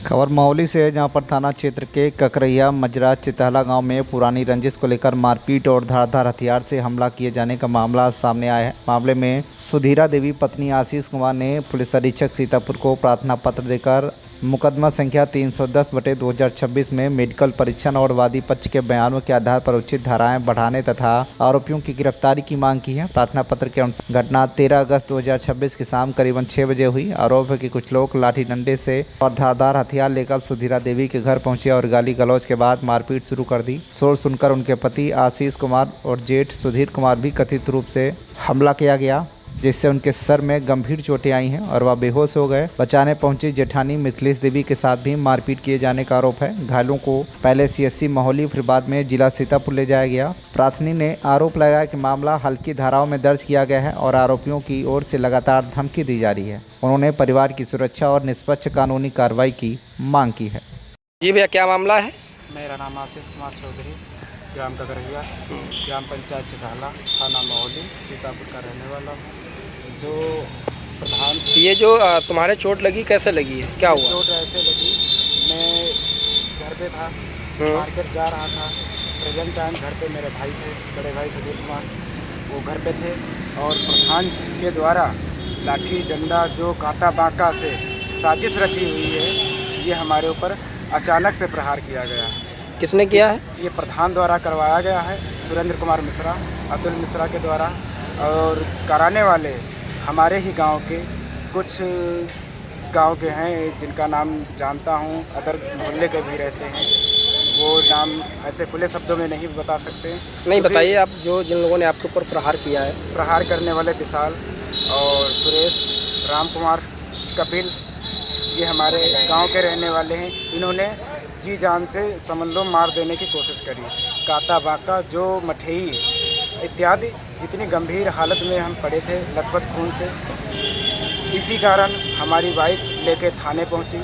खबर मौली से है, जहां पर थाना क्षेत्र के ककरैया मजरा चितहला गांव में पुरानी रंजिश को लेकर मारपीट और धारदार हथियार से हमला किए जाने का मामला सामने आया है। मामले में सुधीरा देवी पत्नी आशीष कुमार ने पुलिस अधीक्षक सीतापुर को प्रार्थना पत्र देकर मुकदमा संख्या 310/2026 में मेडिकल परीक्षण और वादी पक्ष के बयानों के आधार पर उचित धाराएं बढ़ाने तथा आरोपियों की गिरफ्तारी की मांग की है। प्रार्थना पत्र के अनुसार घटना 13 अगस्त 2026 की शाम करीबन 6 बजे हुई। आरोप है कि कुछ लोग लाठी डंडे से और धारदार हथियार लेकर सुधीरा देवी के घर पहुंचे और गाली गलौज के बाद मारपीट शुरू कर दी। शोर सुनकर उनके पति आशीष कुमार और जेठ सुधीर कुमार भी कथित रूप से हमला किया गया, जिससे उनके सर में गंभीर चोटें आई हैं और वह बेहोश हो गए। बचाने पहुंची जेठानी मिथिलेश देवी के साथ भी मारपीट किए जाने का आरोप है। घायलों को पहले सीएससी महोली फिर बाद में जिला सीतापुर ले जाया गया। प्रार्थनी ने आरोप लगाया कि मामला हल्की धाराओं में दर्ज किया गया है और आरोपियों की ओर से लगातार धमकी दी जा रही है। उन्होंने परिवार की सुरक्षा और निष्पक्ष कानूनी कार्रवाई की मांग की है। जी भैया, क्या मामला है? मेरा नाम आशीष कुमार चौधरी, ग्राम ककरैया, ग्राम पंचायत चितहला, थाना महोली, सीतापुर का रहने वाला हूँ। जो प्रधान ये जो तुम्हारे चोट लगी कैसे लगी है, क्या हुआ? चोट ऐसे लगी, मैं घर पे था, मार्केट जा रहा था। प्रेजेंट टाइम घर पे मेरे भाई थे, बड़े भाई सुधीर कुमार, वो घर पे थे और प्रधान के द्वारा लाठी डंडा जो काटा बांका से साजिश रची हुई है, ये हमारे ऊपर अचानक से प्रहार किया गया है। किसने किया है? ये प्रधान द्वारा करवाया गया है, सुरेंद्र कुमार मिश्रा, अतुल मिश्रा के द्वारा। और कराने वाले हमारे ही गांव के कुछ गांव के हैं, जिनका नाम जानता हूं, अदर मोहल्ले के भी रहते हैं। वो नाम ऐसे खुले शब्दों में नहीं बता सकते। नहीं बताइए आप, जो जिन लोगों ने आपके ऊपर प्रहार किया है। प्रहार करने वाले विशाल और सुरेश, राम कुमार, कपिल, ये हमारे गांव के रहने वाले हैं। इन्होंने जी जान से समझ लो मार देने की कोशिश करी। काता बाका जो मठेई इत्यादि, इतनी गंभीर हालत में हम पड़े थे लथपथ खून से। इसी कारण हमारी बाइक लेके थाने पहुंची।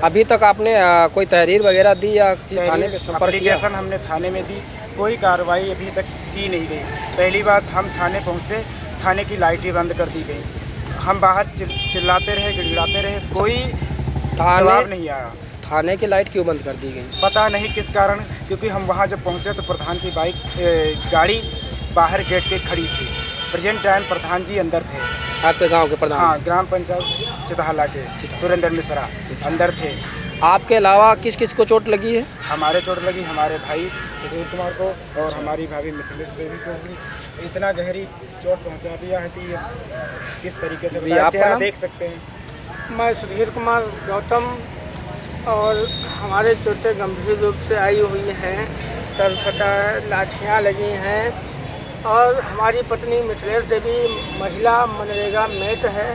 अभी तक आपने कोई तहरीर वगैरह दी या थाने में संपर्क किया? एप्लीकेशन हमने थाने में दी, कोई कार्रवाई अभी तक की नहीं गई। पहली बात, हम थाने पहुंचे, थाने की लाइटें बंद कर दी गई। हम बाहर चिल्लाते रहे, गिड़गिड़ाते रहे, कोई जवाब नहीं आया। थाने की लाइट क्यों बंद कर दी गई? पता नहीं किस कारण, क्योंकि हम वहाँ जब पहुँचे तो प्रधान की गाड़ी बाहर गेट पे खड़ी थी। प्रेजेंट टाइम प्रधान जी अंदर थे। आपके गांव के प्रधान? हाँ, ग्राम पंचायत चितहला के सुरेंद्र मिश्रा अंदर थे। आपके अलावा किस किस को चोट लगी है? हमारे चोट लगी, हमारे भाई सुधीर कुमार को और हमारी भाभी मिथिलेश देवी को भी। इतना गहरी चोट पहुंचा दिया है कि किस तरीके से चेहरा देख सकते हैं। मैं सुधीर कुमार गौतम, और हमारे चोटें गंभीर रूप से आई हुई हैं। सर फटा है, लाठियाँ लगी हैं। और हमारी पत्नी मिथिलेश देवी महिला मनरेगा मेट है,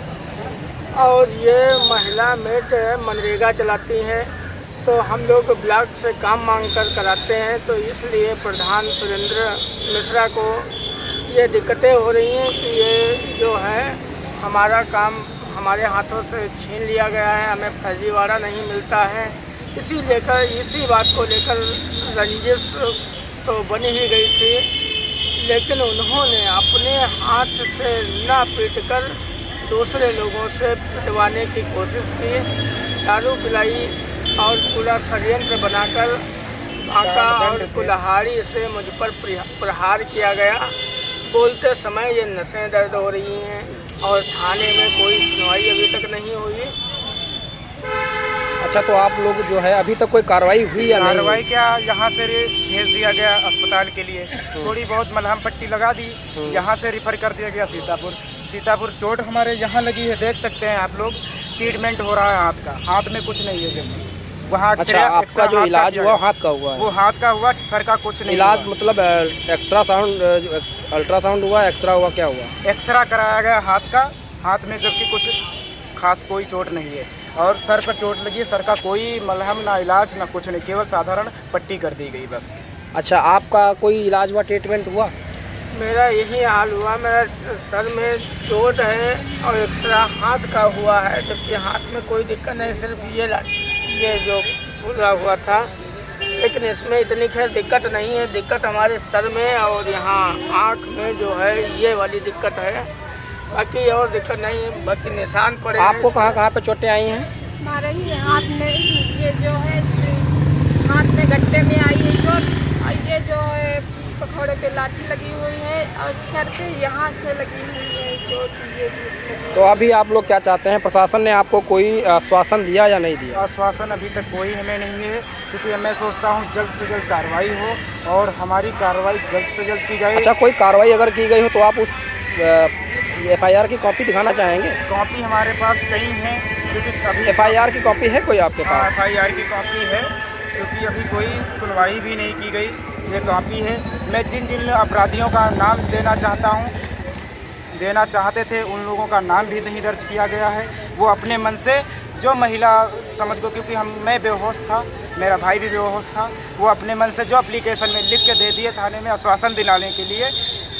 और ये महिला मेट मनरेगा चलाती हैं। तो हम लोग ब्लॉक से काम मांग कर कराते हैं, तो इसलिए प्रधान सुरेंद्र मिश्रा को ये दिक्कतें हो रही हैं कि ये जो है हमारा काम हमारे हाथों से छीन लिया गया है, हमें फर्जीवाड़ा नहीं मिलता है। इसी बात को लेकर रंजिश तो बनी ही गई थी, लेकिन उन्होंने अपने हाथ से ना पीटकर दूसरे लोगों से पिटवाने की कोशिश की। दारू पिलाई और पूरा षड्यंत्र बनाकर बांका और कुल्हाड़ी से मुझ पर प्रहार किया गया। बोलते समय ये नसें दर्द हो रही हैं और थाने में कोई सुनवाई अभी तक नहीं हुई। अच्छा, तो आप लोग जो है अभी तक कोई कार्रवाई हुई या नहीं? कार्रवाई क्या, यहाँ से भेज दिया गया अस्पताल के लिए, थोड़ी बहुत मलहम पट्टी लगा दी, यहाँ से रिफ़र कर दिया गया सीतापुर। चोट हमारे यहाँ लगी है, देख सकते हैं आप लोग। ट्रीटमेंट हो रहा है हाथ का, हाथ में कुछ नहीं है जल्दी वहाँ। अच्छा, आपका जो इलाज हुआ हाथ का हुआ है? वो हाथ का हुआ, सर का कुछ नहीं। इलाज मतलब अल्ट्रासाउंड हुआ, एक्सरा हुआ, क्या हुआ? एक्सरा कराया गया हाथ का, हाथ में जबकि कुछ खास कोई चोट नहीं है। और सर पर चोट लगी, सर का कोई मलहम ना इलाज ना कुछ नहीं, केवल साधारण पट्टी कर दी गई बस। अच्छा, आपका कोई इलाज हुआ, ट्रीटमेंट हुआ? मेरा यही हाल हुआ, मेरा सर में चोट है और एक्सरा हाथ का हुआ है, जबकि हाथ में कोई दिक्कत नहीं, सिर्फ ये जो फूला हुआ था। लेकिन इसमें इतनी खैर दिक्कत नहीं है। दिक्कत हमारे सर में और यहाँ आँख में जो है ये वाली दिक्कत है, बाकी और दिक्कत नहीं है। बाकी निशान पड़े। आपको कहाँ कहाँ पे चोटें आई हैं? हमारे ही हाथ में जो है हाथ में गट्टे में आई है चोट, और ये जो है पकौड़े पे लाठी लगी हुई है, और सर पे यहाँ से लगी हुई है चोट, ये चोट लगी। तो अभी आप लोग क्या चाहते हैं, प्रशासन ने आपको कोई आश्वासन दिया या नहीं दिया? आश्वासन अभी तक कोई हमें नहीं है, क्योंकि मैं सोचता हूँ जल्द से जल्द कार्रवाई हो और हमारी कार्रवाई जल्द से जल्द की जाए। अच्छा, कोई कार्रवाई अगर की गई हो तो आप उस FIR की कॉपी दिखाना चाहेंगे? कॉपी हमारे पास कई हैं, क्योंकि अभी FIR की कॉपी है कोई आपके पास? FIR की कॉपी है, क्योंकि अभी कोई सुनवाई भी नहीं की गई। ये कॉपी है। मैं जिन जिन अपराधियों का नाम देना चाहते थे उन लोगों का नाम भी नहीं दर्ज किया गया है। वो अपने मन से जो महिला समझ को, क्योंकि मैं बेहोश था, मेरा भाई भी बेहोश था, वो अपने मन से जो एप्लीकेशन में लिख के दे दिए थाने में आश्वासन दिलाने के लिए,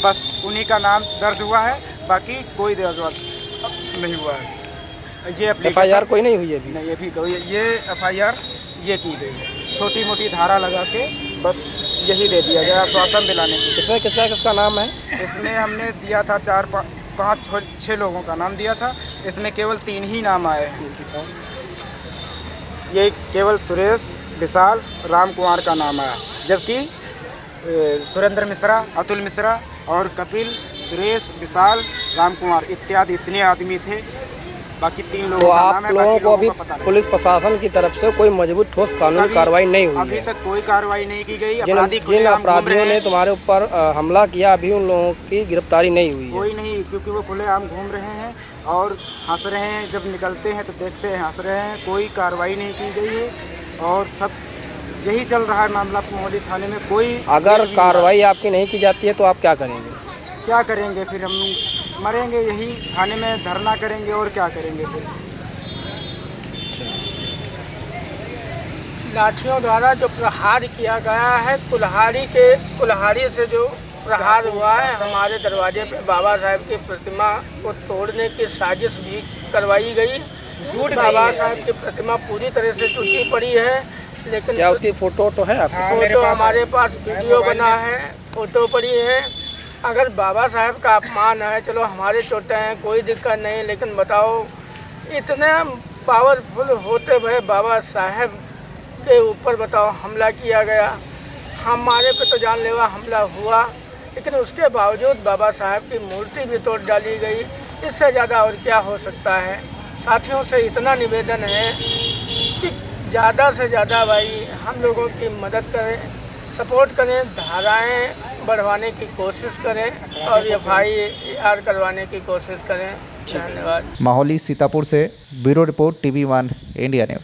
बस उन्हीं का नाम दर्ज हुआ है, बाकी कोई दर्ज नहीं हुआ है। ये FIR कोई नहीं हुई है अभी? नहीं, अभी कोई ये FIR ये की गई है, छोटी मोटी धारा लगा के बस यही दे दिया गया आश्वासन दिलाने के लिए। इसमें किसका नाम है? इसमें हमने दिया था 4 5 6 लोगों का नाम दिया था, इसमें केवल 3 ही नाम आए हैं। ये केवल सुरेश, विशाल, राम कुमार का नाम आया, जबकि सुरेंद्र मिश्रा, अतुल मिश्रा और कपिल, सुरेश, विशाल, राम कुमार इत्यादि इतने आदमी थे। बाकी 3 तो लोगों का नाम आप है, लोगों बाकी को अभी लोगों का पता नहीं। पुलिस प्रशासन की तरफ से कोई मजबूत ठोस कानूनी कार्रवाई नहीं हुई अभी है? तक कोई कार्रवाई नहीं की गई। जिन अपराधियों ने तुम्हारे ऊपर हमला किया, अभी उन लोगों की गिरफ्तारी नहीं हुई है? कोई नहीं, क्योंकि वो खुलेआम घूम रहे हैं और हंस रहे हैं। जब निकलते हैं तो देखते हैं हंस रहे हैं। कोई कार्रवाई नहीं की गई है और सब यही चल रहा है मामला मोहाली थाने में। कोई अगर कार्रवाई आपकी नहीं की जाती है तो आप क्या करेंगे? क्या करेंगे फिर? हम मरेंगे, यही थाने में धरना करेंगे और क्या करेंगे फिर। लाठियों द्वारा जो प्रहार किया गया है, कुल्हाड़ी से जो प्रहार हुआ है, हमारे दरवाजे पे बाबा साहब की प्रतिमा को तोड़ने की साजिश भी करवाई गई। बाबा साहब की प्रतिमा पूरी तरह से टूटी पड़ी है, लेकिन क्या उसकी फोटो तो है आपके? फोटो हमारे पास वीडियो बना है, फोटो पड़ी है। अगर बाबा साहब का अपमान है, चलो हमारे चोटें हैं, कोई दिक्कत नहीं, लेकिन बताओ इतने पावरफुल होते हुए बाबा साहब के ऊपर बताओ हमला किया गया। हमारे पे तो जानलेवा हमला हुआ, लेकिन उसके बावजूद बाबा साहब की मूर्ति भी तोड़ डाली गई। इससे ज़्यादा और क्या हो सकता है? साथियों से इतना निवेदन है कि ज़्यादा से ज़्यादा भाई हम लोगों की मदद करें, सपोर्ट करें, धाराएं बढ़वाने की कोशिश करें और FIR करवाने की कोशिश करें। धन्यवाद। माहौली सीतापुर से bureau report TV1 India news.